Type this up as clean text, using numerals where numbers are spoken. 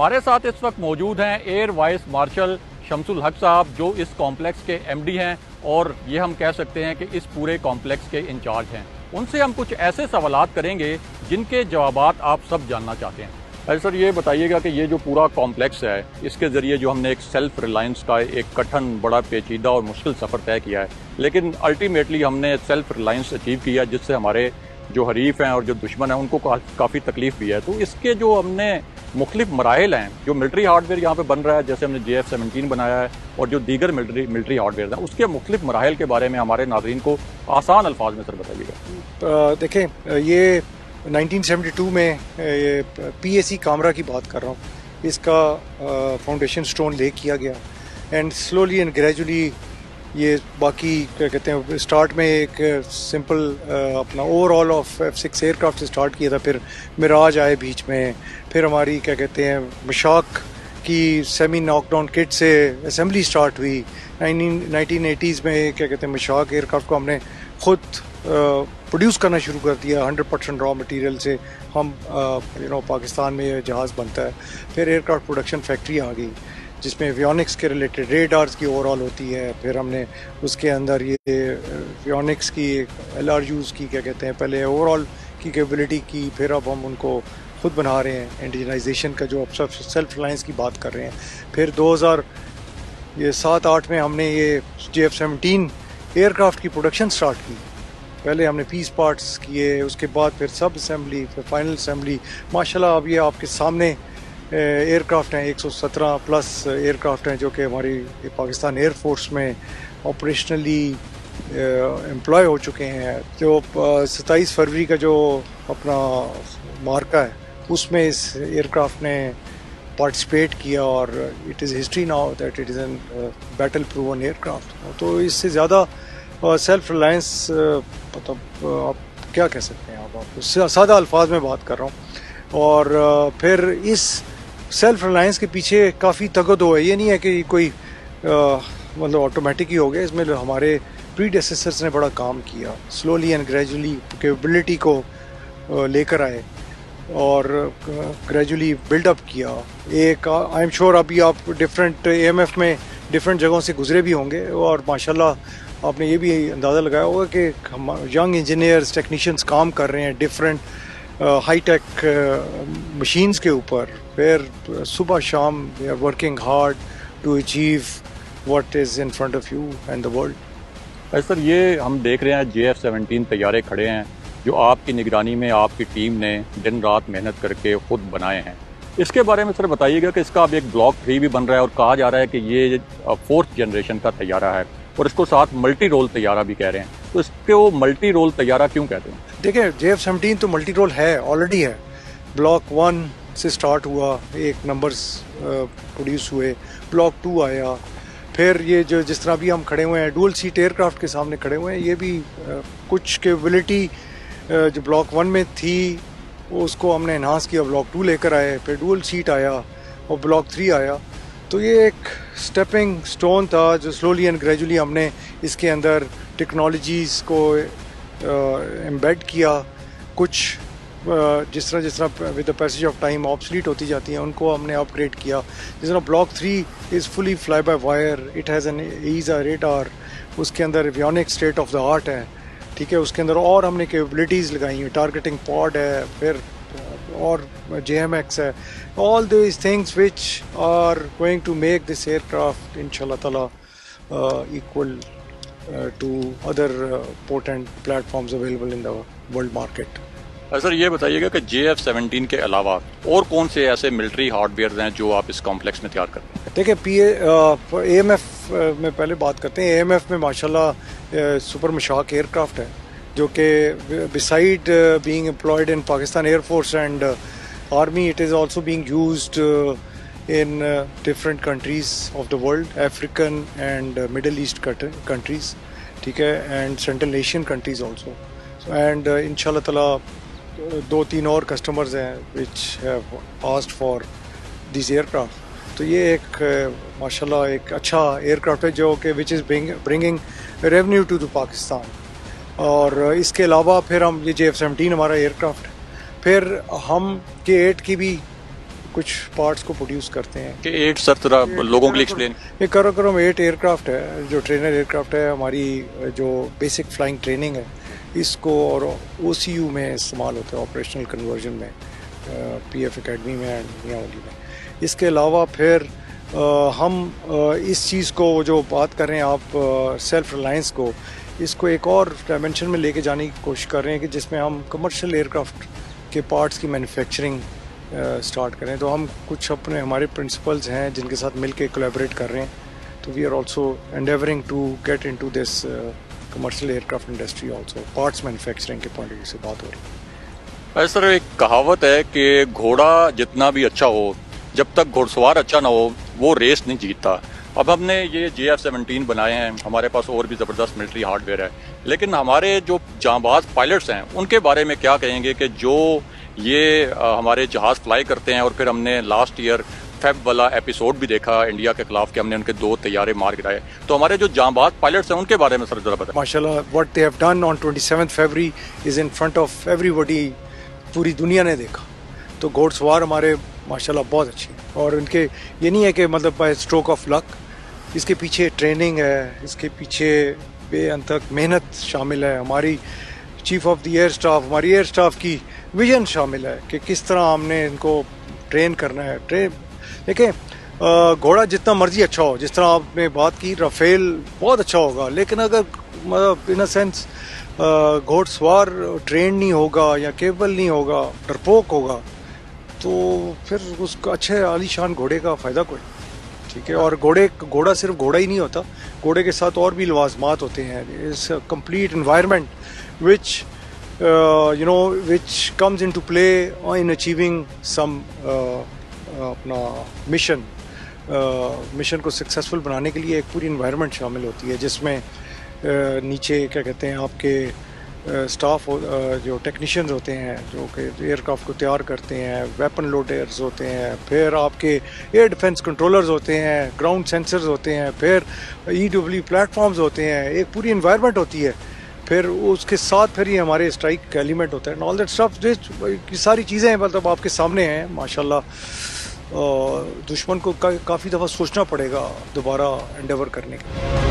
हमारे साथ इस वक्त मौजूद हैं एयर वाइस मार्शल शमसुल हक साहब, जो इस कॉम्प्लेक्स के एमडी हैं और ये हम कह सकते हैं कि इस पूरे कॉम्प्लेक्स के इंचार्ज हैं। उनसे हम कुछ ऐसे सवालात करेंगे जिनके जवाबात आप सब जानना चाहते हैं। सर, ये बताइएगा कि ये जो पूरा कॉम्प्लेक्स है, इसके ज़रिए जो हमने एक सेल्फ रिलायंस का एक कठिन, बड़ा पेचीदा और मुश्किल सफ़र तय किया है, लेकिन अल्टीमेटली हमने सेल्फ रिलायंस अचीव किया, जिससे हमारे जो हरीफ हैं और जो दुश्मन हैं उनको काफ़ी तकलीफ भी है। तो इसके जो हमने मुख्तलिफ मराहिल हैं, जो मिलिट्री हार्डवेयर यहाँ पे बन रहा है, जैसे हमने JF-17 बनाया है और जो दीगर मिलिट्री हार्डवेयर हैं, उसके मुख्तलिफ मराहिल के बारे में हमारे नाज़रीन को आसान अल्फाज में सर बताइएगा। देखें, ये 1972 में ये PAC कामरा की बात कर रहा हूँ, इसका फाउंडेशन स्टोन ले किया गया एंड स्लोली एंड ग्रेजुअली ये बाकी क्या कहते हैं, स्टार्ट में एक सिंपल अपना ओवरऑल ऑफ F-6 एयरक्राफ्ट से स्टार्ट किया था, फिर मिराज आए बीच में, फिर हमारी क्या कहते हैं मशाक की सेमी नॉकडाउन किट से असेंबली स्टार्ट हुई। 1980s में क्या कहते हैं मशाक एयरक्राफ्ट को हमने खुद प्रोड्यूस करना शुरू कर दिया 100% रॉ मटेरियल से। हम पाकिस्तान में ये जहाज़ बनता है। फिर एयरक्राफ्ट प्रोडक्शन फैक्ट्री आ गई जिसमें एवियोनिक्स के रिलेटेड रेडार्स की ओवरऑल होती है। फिर हमने उसके अंदर ये एवियोनिक्स की LRUs की क्या कहते हैं पहले ओवरऑल की कैपेबिलिटी की, फिर अब हम उनको खुद बना रहे हैं। इंडिजनाइजेशन का जो अब सब सेल्फ रिलायंस की बात कर रहे हैं। फिर 2007-8 में हमने ये JF-17 एयरक्राफ्ट की प्रोडक्शन स्टार्ट की। पहले हमने पीस पार्ट्स किए, उसके बाद फिर सब असेंबली, फिर फाइनल असेंबली। माशाल्लाह अब ये आपके सामने एयरक्राफ्ट हैं, 117 प्लस एयरक्राफ्ट हैं जो कि हमारी पाकिस्तान एयरफोर्स में ऑपरेशनली एम्प्लॉय हो चुके हैं। जो 27 फरवरी का जो अपना मार्का है उसमें इस एयरक्राफ्ट ने पार्टिसिपेट किया और it is history now that it is an battle proven aircraft. तो इससे ज़्यादा सेल्फ रिलायंस मतलब आप क्या कह सकते हैं, आप सादा अल्फाज में बात कर रहा हूँ। और फिर इस सेल्फ रिलायंस के पीछे काफ़ी तगदो है। ये नहीं है कि कोई मतलब ऑटोमेटिक ही हो गया, इसमें हमारे प्रीडेसेसर्स ने बड़ा काम किया। स्लोली एंड ग्रेजुअली कैपेबिलिटी को लेकर आए और ग्रेजुअली बिल्डअप किया। एक आई एम श्योर अभी आप डिफरेंट AMF में डिफरेंट जगहों से गुजरे भी होंगे और माशाल्लाह आपने ये भी अंदाज़ा लगाया होगा कि यंग इंजीनियर्स टेक्नीशियंस काम कर रहे हैं डिफरेंट हाई टेक मशीन्स के ऊपर। फिर सुबह शाम we are working hard to achieve what is in front of you and the world. Sir, ये हम देख रहे हैं JF-17 तैयारे खड़े हैं जो आपकी निगरानी में आपकी टीम ने दिन रात मेहनत करके खुद बनाए हैं। इसके बारे में सर बताइएगा कि इसका अब एक Block 3 भी बन रहा है और कहा जा रहा है कि ये 4th जनरेशन का तैयारा है और इसको साथ मल्टी रोल तैयारा भी कह रहे हैं। तो इसको मल्टी रोल तैयारा क्यों कहते हैं? देखिए, JF-17 तो मल्टी रोल है, ऑलरेडी है। Block 1 से स्टार्ट हुआ, एक नंबर्स प्रोड्यूस हुए, Block 2 आया, फिर ये जो जिस तरह भी हम खड़े हुए हैं डुअल सीट एयरक्राफ्ट के सामने खड़े हुए हैं, ये भी कुछ कैपेबिलिटी जो Block 1 में थी उसको हमने एनहांस किया, Block 2 लेकर आए, फिर डुअल सीट आया और Block 3 आया। तो ये एक स्टेपिंग स्टोन था जो स्लोली एंड ग्रेजुअली हमने इसके अंदर टेक्नोलॉजीज़ को एम्बेड किया। कुछ जिस तरह with the passage of time obsolete होती जाती हैं उनको हमने अपग्रेड किया। जिस तरह Block 3 is fully fly by wire, it has an ESA radar, उसके अंदर avionics state of the art है, ठीक है। उसके अंदर और हमने कैपेबिलिटीज़ लगाई हैं, टारगेटिंग पॉड है, फिर और JMX है। All these things which are going to make this aircraft इंशाल्लाह ताला equal to other potent platforms available in the world market. Sir, ये बताइएगा कि JF-17 के अलावा और कौन से ऐसे मिलिट्री हार्डवेयर हैं जो आप इस कॉम्प्लेक्स में तैयार करते हैं? देखिए, AMF में पहले बात करते हैं। AMF में माशाल्लाह सुपर मशाक एयरक्राफ्ट है जो कि beside being employed in Pakistan air force and army, it is also being used in different countries of the world, African and middle east countries, ठीक है, and central Asian countries also. And इंशाल्लाह ताला 2-3 और customers हैं which have asked for this aircraft. तो ये एक माशाल्लाह एक अच्छा एयरक्राफ्ट है जो कि which is bringing revenue to the Pakistan. और इसके अलावा फिर हम ये JF-17 हमारा एयरक्राफ्ट, फिर हम K-8 की भी कुछ पार्ट्स को प्रोड्यूस करते हैं। कि 8 सर थोड़ा लोगों के लिए एक्सप्लेन। ये कराकोरम 8 एयरक्राफ्ट है, जो ट्रेनर एयरक्राफ्ट है। हमारी जो बेसिक फ्लाइंग ट्रेनिंग है इसको और OCU में इस्तेमाल होता है, ऑपरेशनल कन्वर्जन में, PF एकेडमी में एंड मियाँवाली में। इसके अलावा फिर हम इस चीज़ को जो बात कर रहे हैं आप सेल्फ रिलायंस को, इसको एक और डायमेंशन में लेके जाने की कोशिश कर रहे हैं कि जिसमें हम कमर्शियल एयरक्राफ्ट के पार्ट्स की मैन्युफैक्चरिंग स्टार्ट करें। तो हम कुछ अपने हमारे प्रिंसिपल्स हैं जिनके साथ मिलके कोलैबोरेट कर रहे हैं। तो we are also endeavouring to get into this commercial aircraft industry also, parts manufacturing के पॉइंट ऑफ व्यू से बात हो रही है। सर एक कहावत है कि घोड़ा जितना भी अच्छा हो, जब तक घुड़सवार अच्छा ना हो वो रेस नहीं जीतता। अब हमने ये JF-17 बनाए हैं, हमारे पास और भी ज़बरदस्त मिलिट्री हार्डवेयर है, लेकिन हमारे जो जांबाज पायलट्स हैं उनके बारे में क्या कहेंगे कि जो ये हमारे जहाज़ फ्लाई करते हैं। और फिर हमने लास्ट ईयर फेब वाला एपिसोड भी देखा इंडिया के खिलाफ कि हमने उनके 2 तैयारे मार गिराए। तो हमारे जो जांबाज पायलट्स हैं उनके बारे में सर जरा बताएं। माशाल्लाह what they have done on 27 February is in front of everybody, पूरी दुनिया ने देखा। तो घोड़सवार हमारे माशाल्लाह बहुत अच्छे हैं, और उनके ये नहीं है कि मतलब बाय स्ट्रोक ऑफ लक, इसके पीछे ट्रेनिंग है, इसके पीछे बेअंतक मेहनत शामिल है। हमारी chief of the air staff, हमारी एयर स्टाफ की विजन शामिल है कि किस तरह हमने इनको ट्रेन करना है। देखें, घोड़ा जितना मर्जी अच्छा हो, जिस तरह आपने बात की राफेल बहुत अच्छा होगा, लेकिन अगर मतलब इन अ सेंस घोड़सवार ट्रेन नहीं होगा या केबल नहीं होगा, डरपोक होगा, तो फिर उसका अच्छे आलीशान घोड़े का फ़ायदा कोई, ठीक है। और घोड़ा सिर्फ घोड़ा ही नहीं होता, घोड़े के साथ और भी लवाजमात होते हैं। इस complete environment which which comes into play in achieving some अपना मिशन को सक्सेसफुल बनाने के लिए एक पूरी एनवायरनमेंट शामिल होती है, जिसमें नीचे क्या कहते हैं आपके स्टाफ जो टेक्नीशियंस होते हैं जो कि एयरक्राफ्ट को तैयार करते हैं, वेपन लोडर्स होते हैं, फिर आपके एयर डिफेंस कंट्रोलर्स होते हैं, ग्राउंड सेंसर्स होते हैं, फिर EW प्लेटफॉर्म्स होते हैं, एक पूरी एनवायरनमेंट होती है। फिर उसके साथ फिर ये हमारे स्ट्राइक एलिमेंट होता है, ऑल दैट स्टफ। ये सारी चीज़ें मतलब आपके सामने हैं माशाल्लाह। दुश्मन को काफ़ी दफ़ा सोचना पड़ेगा दोबारा एंडेवर करने के लिए।